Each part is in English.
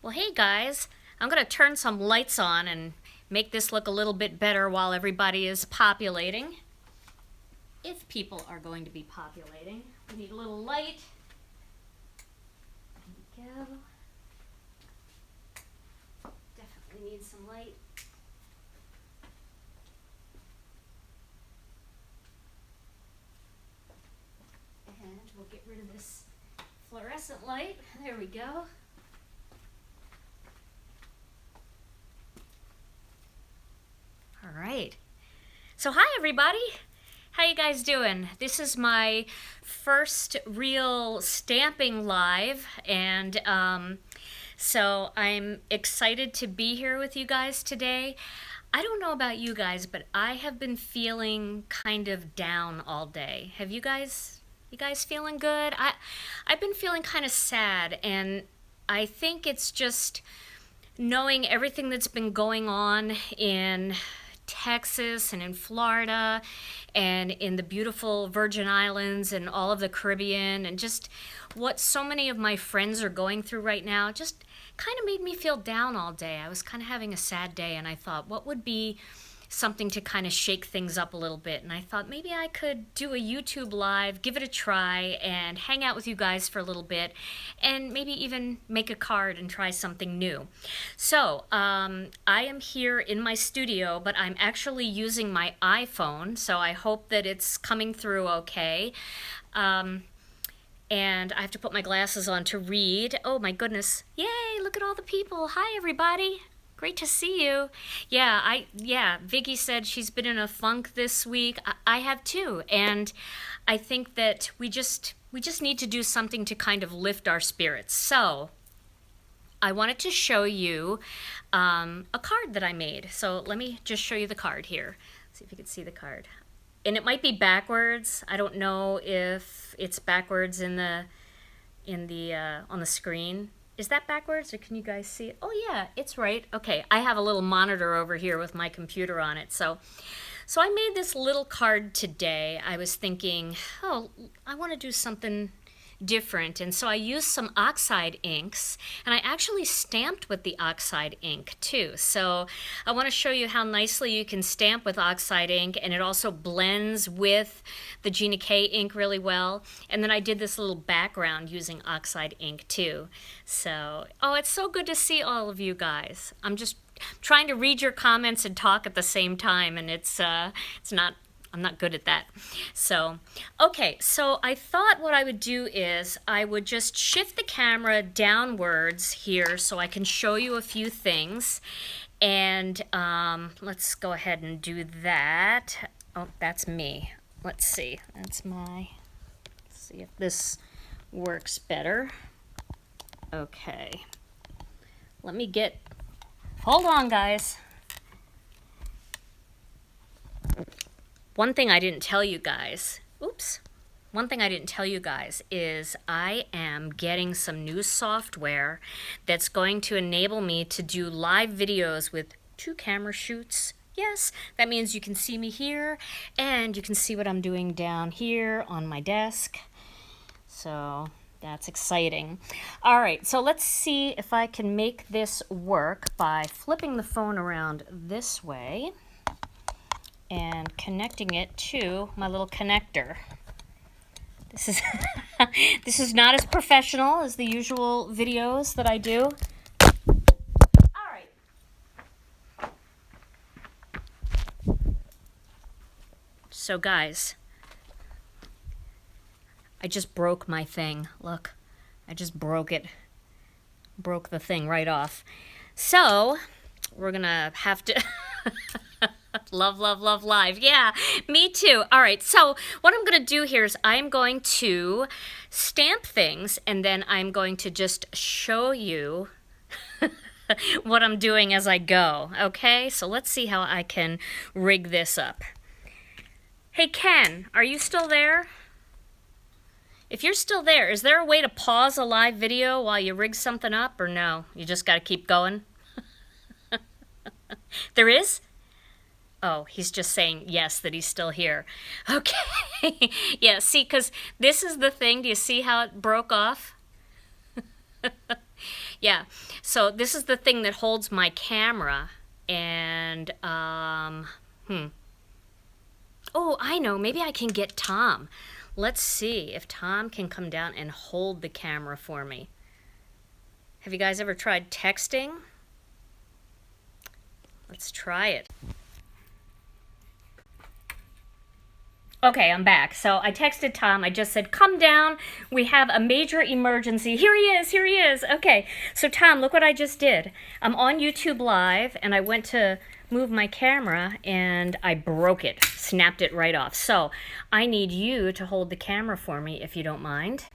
Well, hey guys, I'm going to turn some lights on and make this look a little bit better while everybody is populating. If people are going to be populating, we need a little light. There we go. Definitely need some light. And we'll get rid of this fluorescent light. There we go. All right. So hi everybody. How you guys doing? This is my first real stamping live, and so I'm excited to be here with you guys today. I don't know about you guys, but I have been feeling kind of down all day. Have you guys feeling good? I've been feeling kind of sad, and I think it's just knowing everything that's been going on in Texas and in Florida and in the beautiful Virgin Islands and all of the Caribbean, and just what so many of my friends are going through right now just kind of made me feel down all day. I was kind of having a sad day, and I thought, what would be something to kind of shake things up a little bit? And I thought maybe I could do a YouTube live, give it a try, and hang out with you guys for a little bit, and maybe even make a card and try something new. So I am here in my studio, but I'm actually using my iPhone, so I hope that it's coming through okay. And I have to put my glasses on to read. Oh my goodness. Yay, look at all the people. Hi everybody. Great to see you. Yeah, Vicky said she's been in a funk this week. I have too, and I think that we just need to do something to kind of lift our spirits. So I wanted to show you a card that I made. So let me just show you the card here. See if you can see the card. And it might be backwards. I don't know if it's backwards on the screen. Is that backwards, or can you guys see it? Oh yeah, it's right. Okay, I have a little monitor over here with my computer on it. So I made this little card today. I was thinking, oh, I want to do something different, and so I used some oxide inks, and I actually stamped with the oxide ink too. So I want to show you how nicely you can stamp with oxide ink, and it also blends with the Gina K ink really well. And then I did this little background using oxide ink too. So, oh, it's so good to see all of you guys. I'm just trying to read your comments and talk at the same time, and I'm not good at that. So, okay, so I thought what I would do is I would just shift the camera downwards here so I can show you a few things. And let's go ahead and do that. Oh, that's me. Let's see. Let's see if this works better. Okay. Hold on, guys. One thing I didn't tell you guys is I am getting some new software that's going to enable me to do live videos with 2 camera shoots. Yes, that means you can see me here, and you can see what I'm doing down here on my desk. So that's exciting. All right, so let's see if I can make this work by flipping the phone around this way and connecting it to my little connector. This is not as professional as the usual videos that I do. All right. So guys, I just broke my thing. Look, I just broke it. Broke the thing right off. So we're gonna have to Love, love, love live. Yeah, me too. All right, so what I'm going to do here is I'm going to stamp things, and then I'm going to just show you what I'm doing as I go. Okay, so let's see how I can rig this up. Hey, Ken, are you still there? If you're still there, is there a way to pause a live video while you rig something up, or no? You just got to keep going? There is? Oh, he's just saying yes, that he's still here. Okay. Yeah, see, because this is the thing. Do you see how it broke off? Yeah, so this is the thing that holds my camera, and, oh, I know, maybe I can get Tom. Let's see if Tom can come down and hold the camera for me. Have you guys ever tried texting? Let's try it. Okay, I'm back. So I texted Tom. I just said, come down. We have a major emergency. Here he is. Here he is. Okay. So Tom, look what I just did. I'm on YouTube Live, and I went to move my camera, and I broke it. Snapped it right off. So I need you to hold the camera for me, if you don't mind.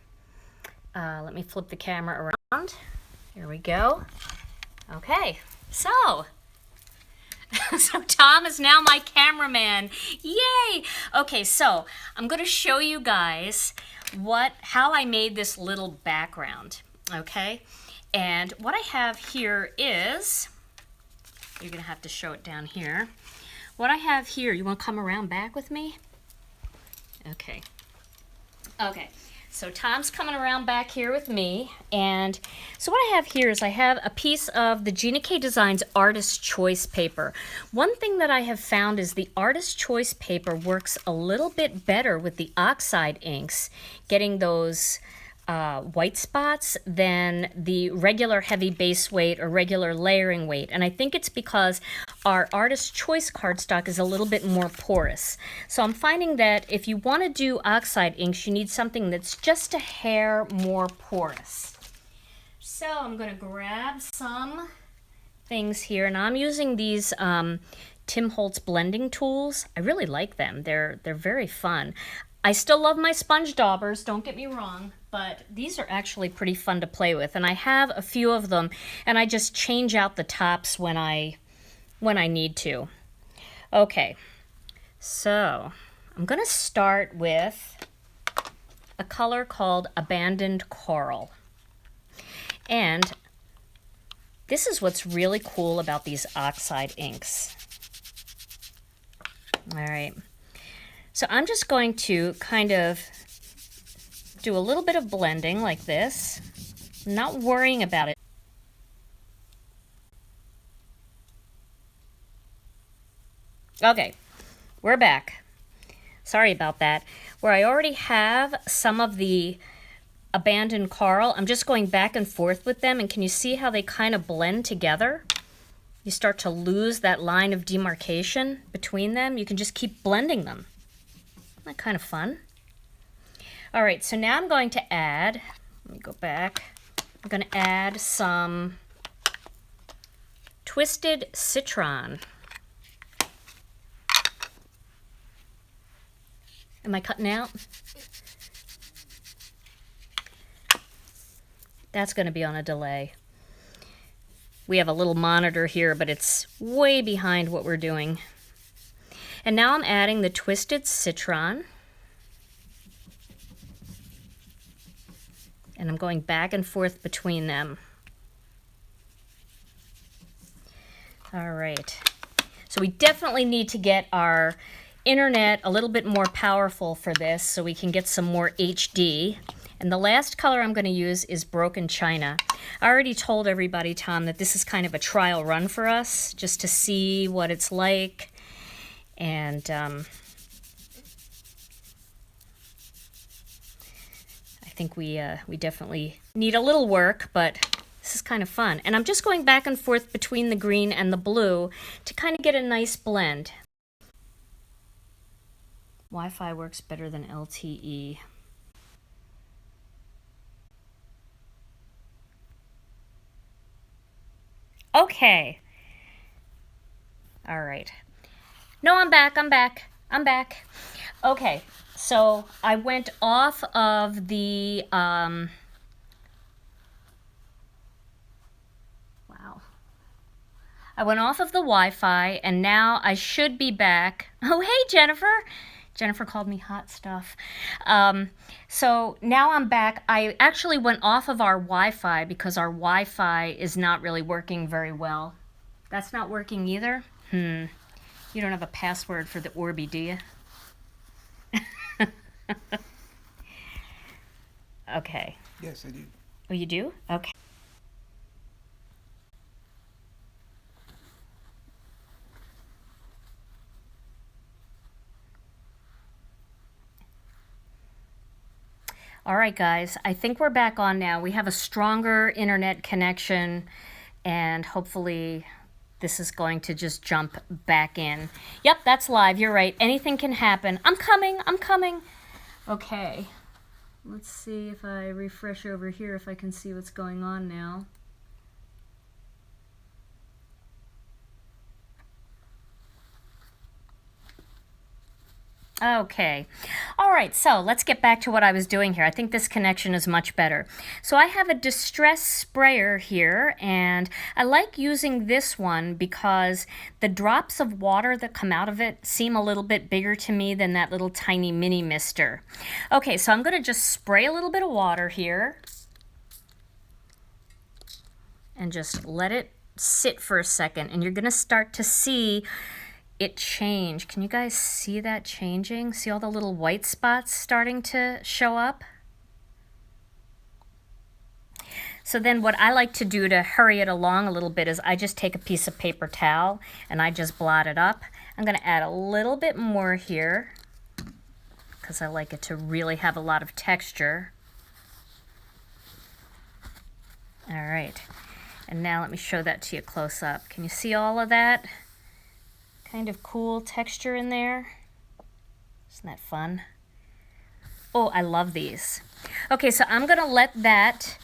Let me flip the camera around. Here we go. Okay. So Tom is now my cameraman. Yay! Okay, so I'm going to show you guys how I made this little background. Okay, and what I have here is, you're going to have to show it down here. What I have here, you want to come around back with me? Okay. Okay. So Tom's coming around back here with me, and so what I have here is I have a piece of the Gina K Designs Artist Choice paper. One thing that I have found is the Artist Choice paper works a little bit better with the oxide inks, getting those white spots than the regular heavy base weight or regular layering weight. And I think it's because our Artist Choice cardstock is a little bit more porous. So I'm finding that if you want to do oxide inks, you need something that's just a hair more porous. So I'm going to grab some things here, and I'm using these Tim Holtz blending tools. I really like them. They're very fun. I still love my sponge daubers, don't get me wrong, but these are actually pretty fun to play with, and I have a few of them, and I just change out the tops when I need to. Okay, so I'm going to start with a color called Abandoned Coral. And this is what's really cool about these oxide inks. All right. So I'm just going to kind of do a little bit of blending like this, not worrying about it. Okay, we're back. Sorry about that. Where I already have some of the Abandoned Coral, I'm just going back and forth with them, and can you see how they kind of blend together? You start to lose that line of demarcation between them. You can just keep blending them. Isn't that kind of fun? All right, so now I'm going to add, let me go back. I'm going to add some Twisted Citron. Am I cutting out? That's going to be on a delay. We have a little monitor here, but it's way behind what we're doing. And now I'm adding the Twisted Citron. And I'm going back and forth between them. All right. So we definitely need to get our internet a little bit more powerful for this so we can get some more HD. And the last color I'm going to use is Broken China. I already told everybody, Tom, that this is kind of a trial run for us, just to see what it's like. And I think we definitely need a little work, but this is kind of fun. And I'm just going back and forth between the green and the blue to kind of get a nice blend. Wi-Fi works better than LTE. Okay. All right. No, I'm back. Okay, so I went off of the, wow. I went off of the Wi-Fi, and now I should be back. Oh, hey, Jennifer. Jennifer called me hot stuff. So now I'm back. I actually went off of our Wi-Fi because our Wi-Fi is not really working very well. That's not working either? You don't have a password for the Orbi, do you? Okay. Yes, I do. Oh, you do? Okay. All right, guys, I think we're back on now. We have a stronger internet connection, and hopefully this is going to just jump back in. Yep, that's live. You're right. Anything can happen. I'm coming. I'm coming. Okay. Let's see if I refresh over here if I can see what's going on now. Okay. All right, so let's get back to what I was doing here. I think this connection is much better. So I have a distress sprayer here, and I like using this one because the drops of water that come out of it seem a little bit bigger to me than that little tiny mini mister. Okay, so I'm going to just spray a little bit of water here and just let it sit for a second, and you're going to start to see it change. Can you guys see that changing? See all the little white spots starting to show up? So then what I like to do to hurry it along a little bit is I just take a piece of paper towel and I just blot it up. I'm going to add a little bit more here because I like it to really have a lot of texture. All right. And now let me show that to you close up. Can you see all of that? Kind of cool texture in there. Isn't that fun? Oh, I love these. Okay, so I'm gonna let that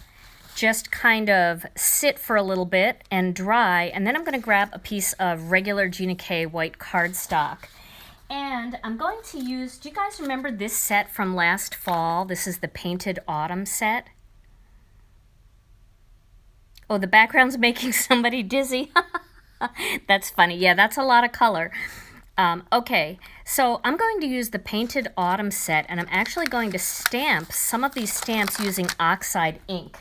just kind of sit for a little bit and dry, and then I'm gonna grab a piece of regular Gina K white cardstock. And I'm going to use, do you guys remember this set from last fall? This is the Painted Autumn set. Oh, the background's making somebody dizzy. That's funny. Yeah, that's a lot of color. Okay, so I'm going to use the Painted Autumn set, and I'm actually going to stamp some of these stamps using oxide ink,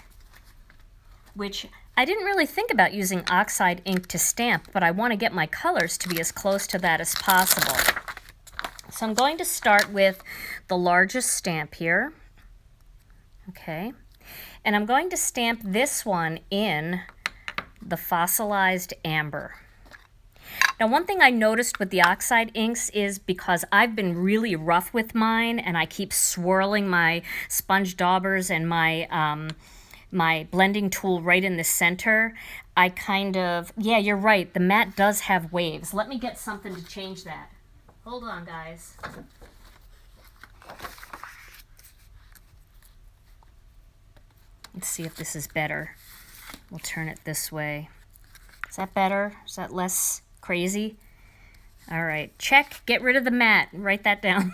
which I didn't really think about using oxide ink to stamp, but I want to get my colors to be as close to that as possible. So I'm going to start with the largest stamp here. Okay, and I'm going to stamp this one in the fossilized amber. Now, one thing I noticed with the oxide inks is because I've been really rough with mine and I keep swirling my sponge daubers and my my blending tool right in the center, I kind of, yeah, you're right, the mat does have waves. Let me get something to change that. Hold on, guys. Let's see if this is better. We'll turn it this way. Is that better? Is that less crazy? All right, check, get rid of the mat. Write that down.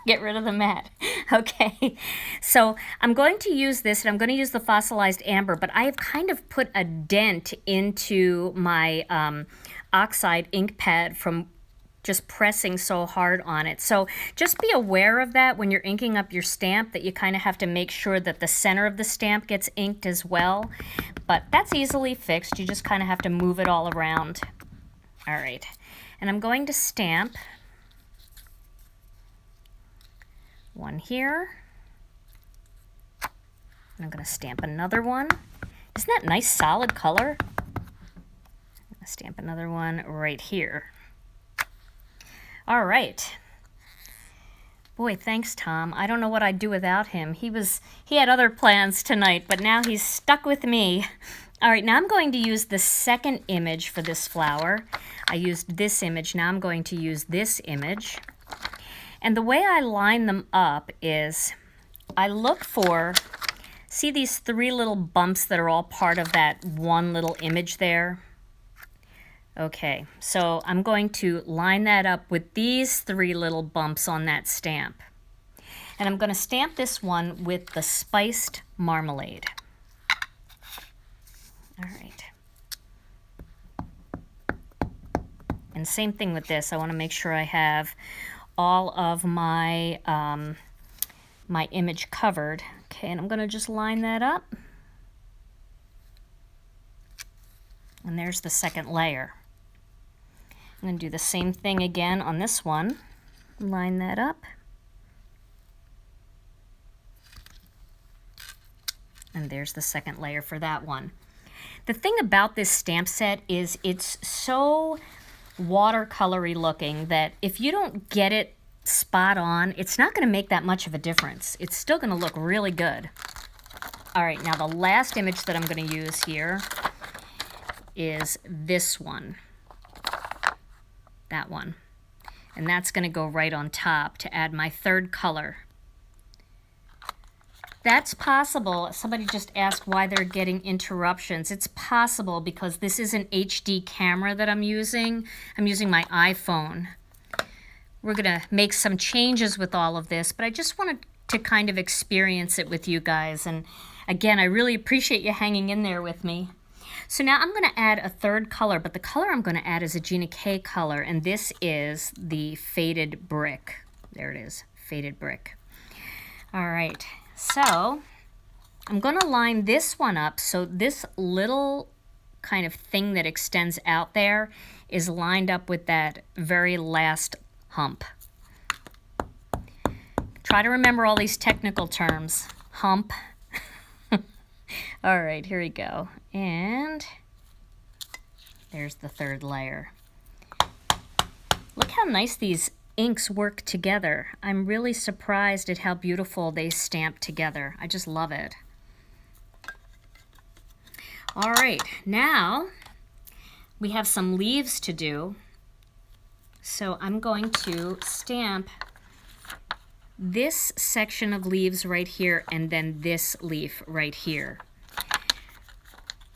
Get rid of the mat. Okay, so I'm going to use this, and I'm going to use the fossilized amber, but I have kind of put a dent into my oxide ink pad from just pressing so hard on it. So just be aware of that when you're inking up your stamp, that you kind of have to make sure that the center of the stamp gets inked as well. But that's easily fixed. You just kind of have to move it all around. All right, and I'm going to stamp one here. And I'm going to stamp another one. Isn't that nice solid color? I'm going to stamp another one right here. All right. Boy, thanks, Tom. I don't know what I'd do without him. He had other plans tonight, but now he's stuck with me. All right, now I'm going to use the second image for this flower. I used this image. Now I'm going to use this image. And the way I line them up is I look for, see these three little bumps that are all part of that one little image there? Okay, so I'm going to line that up with these three little bumps on that stamp. And I'm going to stamp this one with the spiced marmalade. All right. And same thing with this. I want to make sure I have all of my my image covered. Okay, and I'm going to just line that up. And there's the second layer. I'm going to do the same thing again on this one. Line that up. And there's the second layer for that one. The thing about this stamp set is it's so watercolory looking that if you don't get it spot on, it's not going to make that much of a difference. It's still going to look really good. All right, now the last image that I'm going to use here is this one. That one. And that's going to go right on top to add my third color. That's possible. Somebody just asked why they're getting interruptions. It's possible because this is an HD camera that I'm using. I'm using my iPhone. We're going to make some changes with all of this, but I just wanted to kind of experience it with you guys. And again, I really appreciate you hanging in there with me. So now I'm going to add a third color, but the color I'm going to add is a Gina K color, and this is the Faded Brick. There it is, Faded Brick. All right. So I'm going to line this one up so this little kind of thing that extends out there is lined up with that very last hump. Try to remember all these technical terms. Hump. All right, here we go. And there's the third layer. Look how nice these inks work together. I'm really surprised at how beautiful they stamp together. I just love it. All right, now we have some leaves to do. So I'm going to stamp this section of leaves right here and then this leaf right here.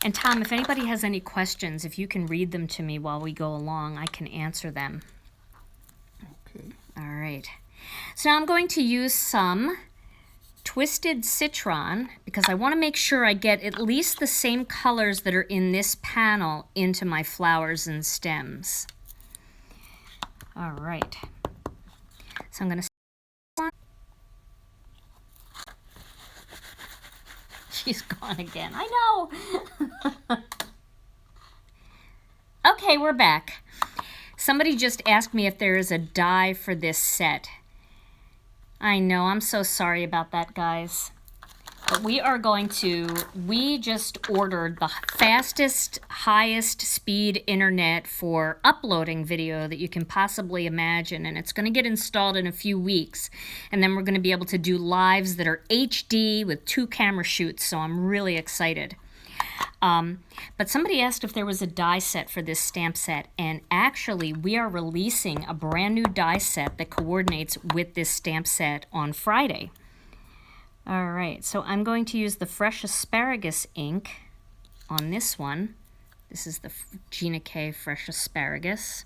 And Tom, if anybody has any questions, if you can read them to me while we go along, I can answer them. All right, so now I'm going to use some Twisted Citron because I want to make sure I get at least the same colors that are in this panel into my flowers and stems. All right, so I'm going to... She's gone again, I know! Okay, we're back. Somebody just asked me if there is a die for this set. I know, I'm so sorry about that, guys. But we just ordered the fastest, highest speed internet for uploading video that you can possibly imagine. And it's going to get installed in a few weeks. And then we're going to be able to do lives that are HD with 2 camera shoots. So I'm really excited. But somebody asked if there was a die set for this stamp set, and actually we are releasing a brand new die set that coordinates with this stamp set on Friday. All right, so I'm going to use the Fresh Asparagus ink on this one. This is the Gina K Fresh Asparagus.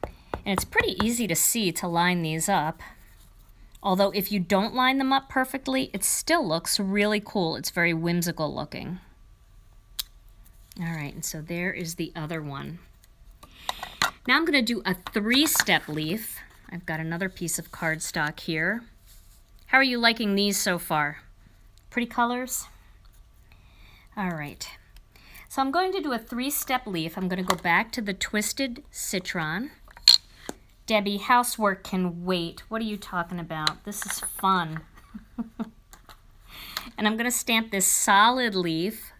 And it's pretty easy to see to line these up. Although if you don't line them up perfectly, it still looks really cool. It's very whimsical looking. All right, and so there is the other one. Now I'm going to do a 3-step leaf. I've got another piece of cardstock here. How are you liking these so far? Pretty colors? All right. So I'm going to do a 3-step leaf. I'm going to go back to the Twisted Citron. Debbie, housework can wait. What are you talking about? This is fun. And I'm going to stamp this solid leaf.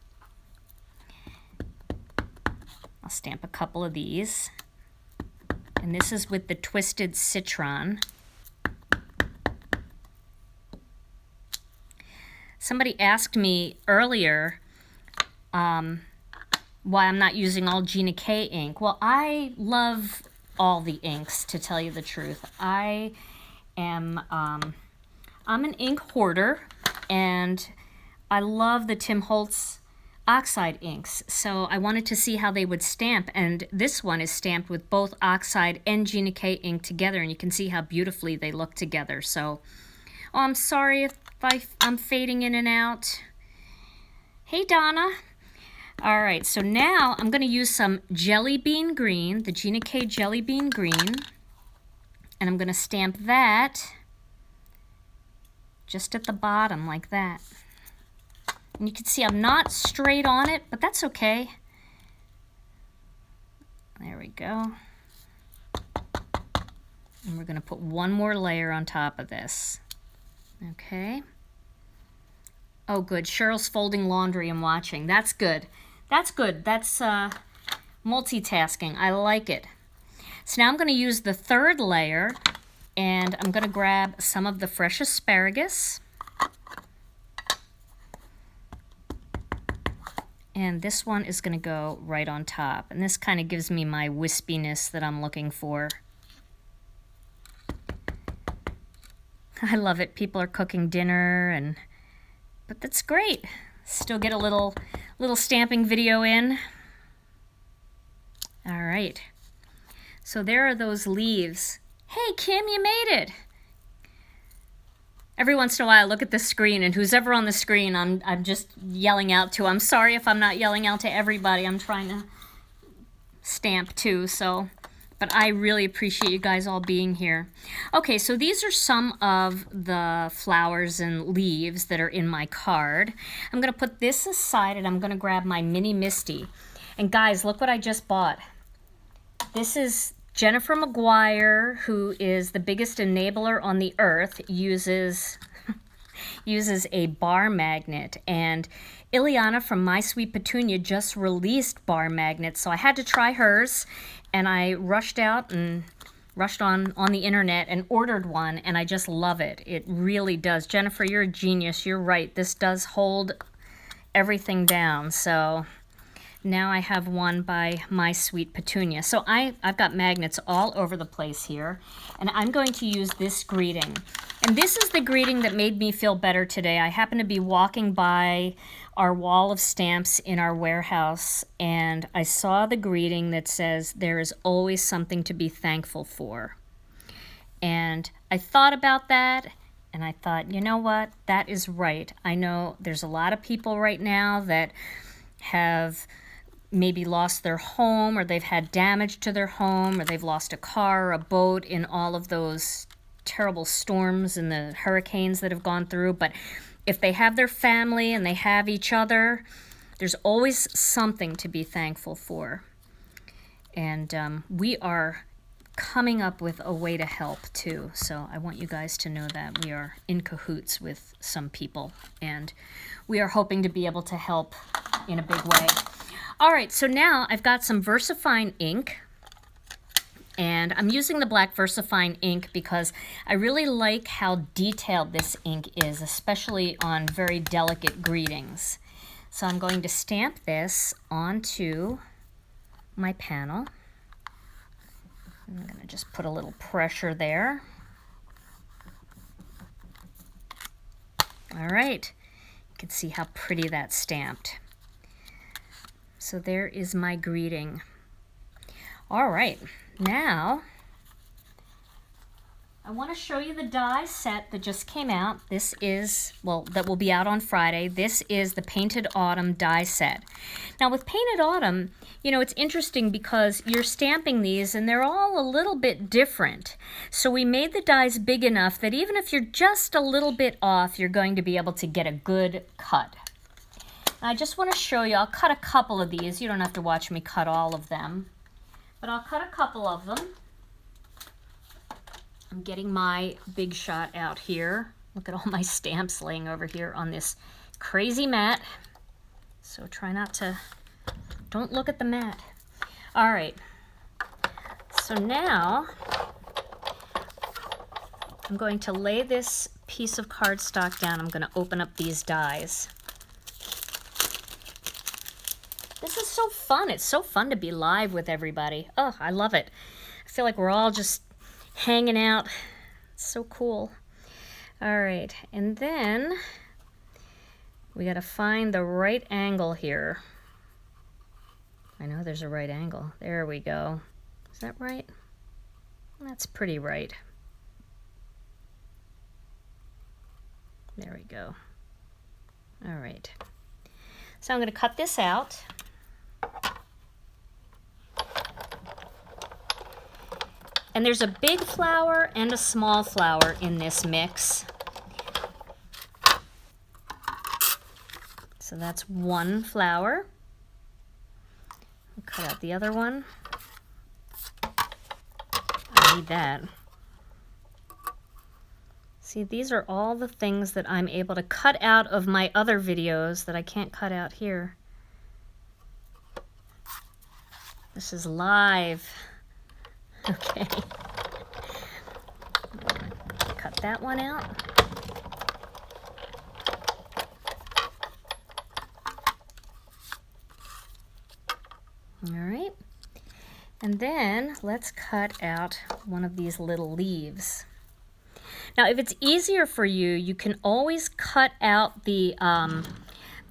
I'll stamp a couple of these. And this is with the Twisted Citron. Somebody asked me earlier why I'm not using all Gina K ink. Well, I love all the inks, to tell you the truth. I'm an ink hoarder, and I love the Tim Holtz oxide inks, so I wanted to see how they would stamp, and this one is stamped with both oxide and Gina K ink together, and you can see how beautifully they look together. So, oh, I'm sorry if I'm fading in and out. Hey, Donna. All right, so now I'm going to use some Jelly Bean Green, the Gina K Jelly Bean Green, and I'm going to stamp that just at the bottom like that. And you can see I'm not straight on it, but that's okay. There we go. And we're going to put one more layer on top of this. Okay. Oh, good. Cheryl's folding laundry and watching. That's good. That's good. That's multitasking. I like it. So now I'm going to use the third layer, and I'm going to grab some of the fresh asparagus. And this one is going to go right on top. And this kind of gives me my wispiness that I'm looking for. I love it. People are cooking dinner, but that's great. Still get a little stamping video in. All right. So there are those leaves. Hey, Kim, you made it. Every once in a while I look at the screen, and who's ever on the screen I'm just yelling out to. I'm sorry if I'm not yelling out to everybody. I'm trying to stamp too, but I really appreciate you guys all being here. Okay, so these are some of the flowers and leaves that are in my card. I'm going to put this aside, and I'm going to grab my mini Misty. And guys, look what I just bought. This is Jennifer McGuire, who is the biggest enabler on the earth, uses a bar magnet. And Ileana from My Sweet Petunia just released bar magnets, so I had to try hers. And I rushed on the internet and ordered one, and I just love it. It really does. Jennifer, you're a genius. You're right. This does hold everything down. So now I have one by My Sweet Petunia. So I've got magnets all over the place here, and I'm going to use this greeting. And this is the greeting that made me feel better today. I happened to be walking by our wall of stamps in our warehouse, and I saw the greeting that says, "There is always something to be thankful for." And I thought about that, and I thought, you know what? That is right. I know there's a lot of people right now that have maybe lost their home, or they've had damage to their home, or they've lost a car or a boat in all of those terrible storms and the hurricanes that have gone through. But if they have their family and they have each other, there's always something to be thankful for. And we are coming up with a way to help too. So I want you guys to know that we are in cahoots with some people, and we are hoping to be able to help in a big way. All right, so now I've got some VersaFine ink, and I'm using the black VersaFine ink because I really like how detailed this ink is, especially on very delicate greetings. So I'm going to stamp this onto my panel. I'm going to just put a little pressure there. All right, you can see how pretty that's stamped. So there is my greeting. All right, now I want to show you the die set that just came out. This is, well, that will be out on Friday. This is the Painted Autumn die set. Now with Painted Autumn, you know, it's interesting because you're stamping these and they're all a little bit different. So we made the dies big enough that even if you're just a little bit off, you're going to be able to get a good cut. I just want to show you, I'll cut a couple of these. You don't have to watch me cut all of them, but I'll cut a couple of them. I'm getting my Big Shot out here. Look at all my stamps laying over here on this crazy mat. So try not to, don't look at the mat. All right, so now I'm going to lay this piece of cardstock down. I'm going to open up these dies. This is so fun. It's so fun to be live with everybody. Oh, I love it. I feel like we're all just hanging out. It's so cool. All right, and then we got to find the right angle here. I know there's a right angle. There we go. Is that right? That's pretty right. There we go. All right. So I'm going to cut this out. And there's a big flower and a small flower in this mix. So that's one flower. I'll cut out the other one. I need that. See, these are all the things that I'm able to cut out of my other videos that I can't cut out here. This is live. Okay. Cut that one out. All right. And then let's cut out one of these little leaves. Now, if it's easier for you, you can always cut out the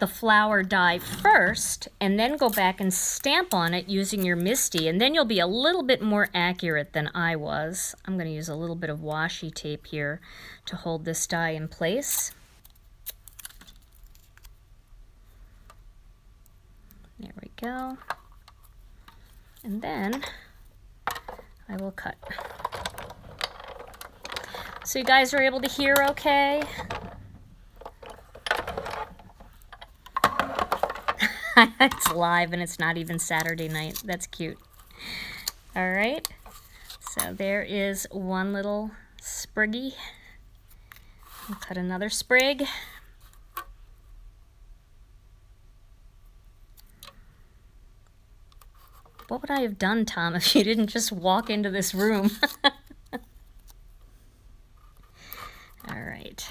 flower die first and then go back and stamp on it using your MISTI, and then you'll be a little bit more accurate than I was. I'm going to use a little bit of washi tape here to hold this die in place. There we go. And then I will cut. So you guys are able to hear okay? It's live and it's not even Saturday night. That's cute. All right. So there is one little spriggy. I'll cut another sprig. What would I have done, Tom, if you didn't just walk into this room? All right.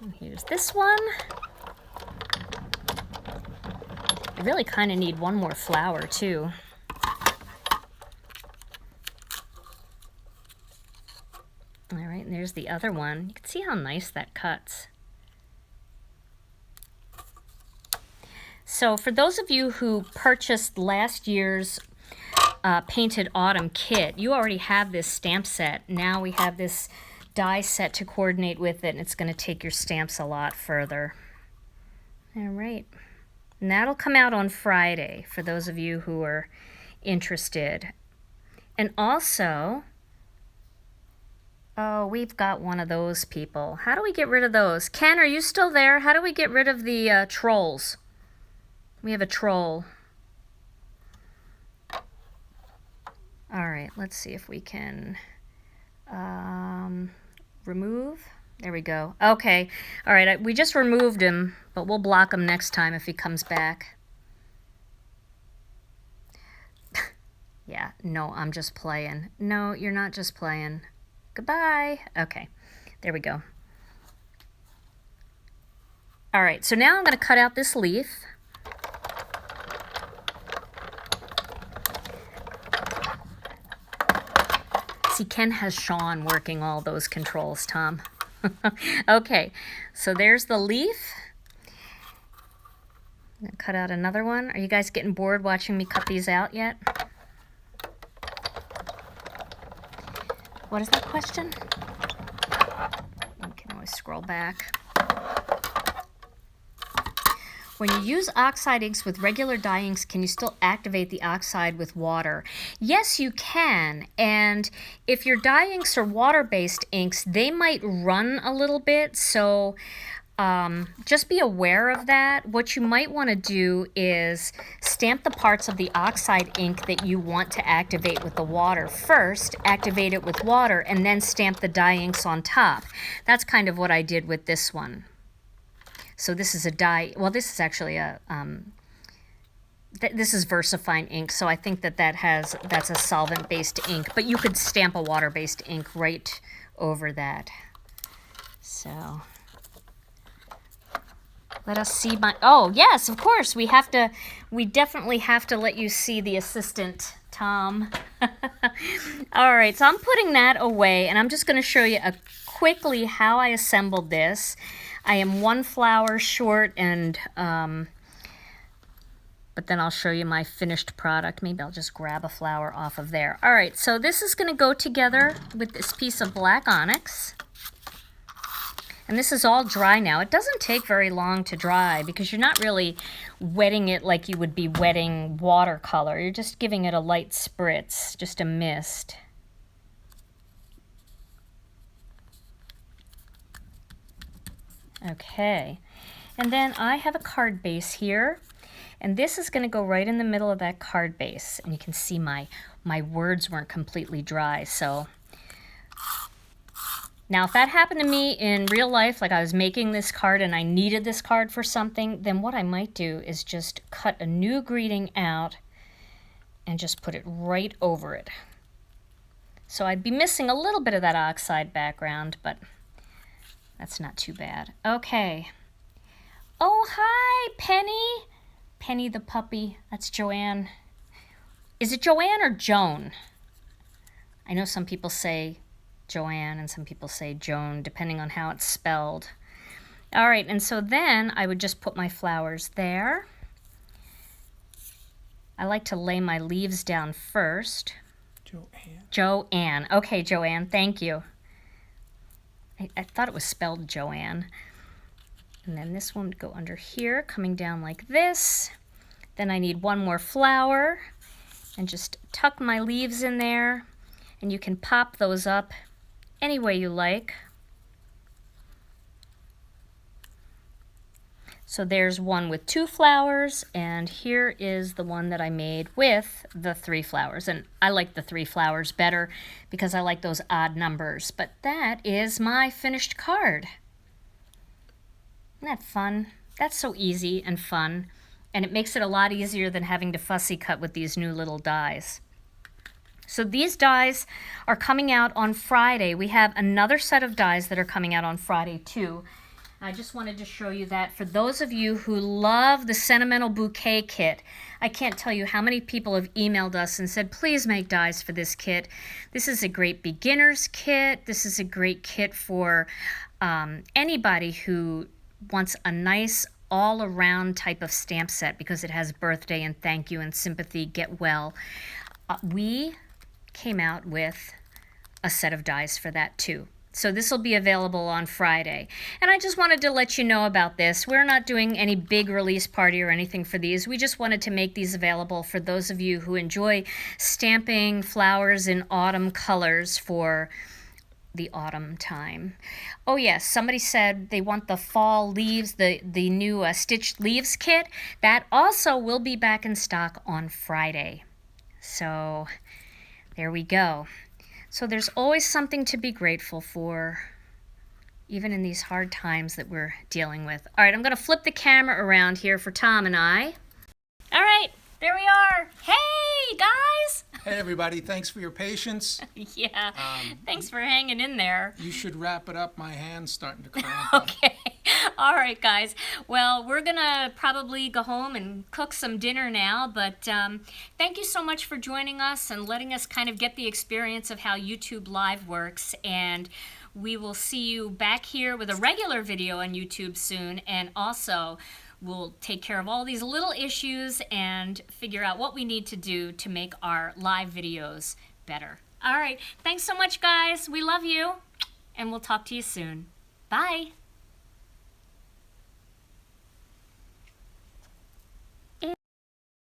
And here's this one. I really kind of need one more flower, too. All right, and there's the other one. You can see how nice that cuts. So for those of you who purchased last year's Painted Autumn kit, you already have this stamp set. Now we have this die set to coordinate with it, and it's going to take your stamps a lot further. All right. And that'll come out on Friday for those of you who are interested. And also, oh, we've got one of those people. How do we get rid of those? Ken, are you still there? How do we get rid of the trolls? We have a troll. All right, let's see if we can remove. There we go. Okay. All right, we just removed him, but we'll block him next time if he comes back. Yeah, no, I'm just playing. No, you're not just playing. Goodbye. Okay, there we go. All right, so now I'm going to cut out this leaf. See, Ken has Sean working all those controls, Tom. Okay, so there's the leaf. I'm gonna cut out another one. Are you guys getting bored watching me cut these out yet? What is that question? You can always scroll back. When you use oxide inks with regular dye inks, can you still activate the oxide with water? Yes, you can. And if your dye inks are water-based inks, they might run a little bit. So just be aware of that. What you might want to do is stamp the parts of the oxide ink that you want to activate with the water first, activate it with water, and then stamp the dye inks on top. That's kind of what I did with this one. So this is a dye, well, this is actually a, this is VersaFine ink, so I think that's a solvent-based ink, but you could stamp a water-based ink right over that. So, let us see my, oh, yes, of course, we definitely have to let you see the assistant, Tom. All right, so I'm putting that away, and I'm just going to show you quickly how I assembled this. I am one flower short, and but then I'll show you my finished product. Maybe I'll just grab a flower off of there. All right, so this is going to go together with this piece of black onyx. And this is all dry now. It doesn't take very long to dry because you're not really wetting it like you would be wetting watercolor. You're just giving it a light spritz, just a mist. Okay, and then I have a card base here, and this is going to go right in the middle of that card base, and you can see my words weren't completely dry. So Now, if that happened to me in real life, like I was making this card and I needed this card for something, then what I might do is just cut a new greeting out and just put it right over it. So I'd be missing a little bit of that oxide background, but that's not too bad. Okay. Oh, hi, Penny. Penny the puppy. That's Joanne. Is it Joanne or Joan? I know some people say Joanne and some people say Joan, depending on how it's spelled. All right, and so then I would just put my flowers there. I like to lay my leaves down first. Joanne. Joanne. Okay, Joanne, thank you. I thought it was spelled Joanne. And then this one would go under here, coming down like this. Then I need one more flower, and just tuck my leaves in there. And you can pop those up any way you like. So there's one with 2 flowers, and here is the one that I made with the 3 flowers. And I like the 3 flowers better because I like those odd numbers. But that is my finished card. Isn't that fun? That's so easy and fun, and it makes it a lot easier than having to fussy cut with these new little dies. So these dies are coming out on Friday. We have another set of dies that are coming out on Friday too. I just wanted to show you that for those of you who love the Sentimental Bouquet kit. I can't tell you how many people have emailed us and said, please make dies for this kit. This is a great beginner's kit. This is a great kit for anybody who wants a nice all-around type of stamp set because it has birthday and thank you and sympathy, get well. We came out with a set of dies for that too. So this will be available on Friday. And I just wanted to let you know about this. We're not doing any big release party or anything for these. We just wanted to make these available for those of you who enjoy stamping flowers in autumn colors for the autumn time. Oh yes, somebody said they want the fall leaves, the new stitched leaves kit. That also will be back in stock on Friday. So there we go. So there's always something to be grateful for, even in these hard times that we're dealing with. All right, I'm going to flip the camera around here for Tom and I. All right, there we are. Hey, guys. Hey, everybody. Thanks for your patience. Yeah, thanks for hanging in there. You should wrap it up. My hand's starting to cramp. Okay. All right, guys. Well, we're going to probably go home and cook some dinner now, but thank you so much for joining us and letting us kind of get the experience of how YouTube Live works. And we will see you back here with a regular video on YouTube soon. And also, we'll take care of all these little issues and figure out what we need to do to make our live videos better. All right. Thanks so much, guys. We love you. And we'll talk to you soon. Bye.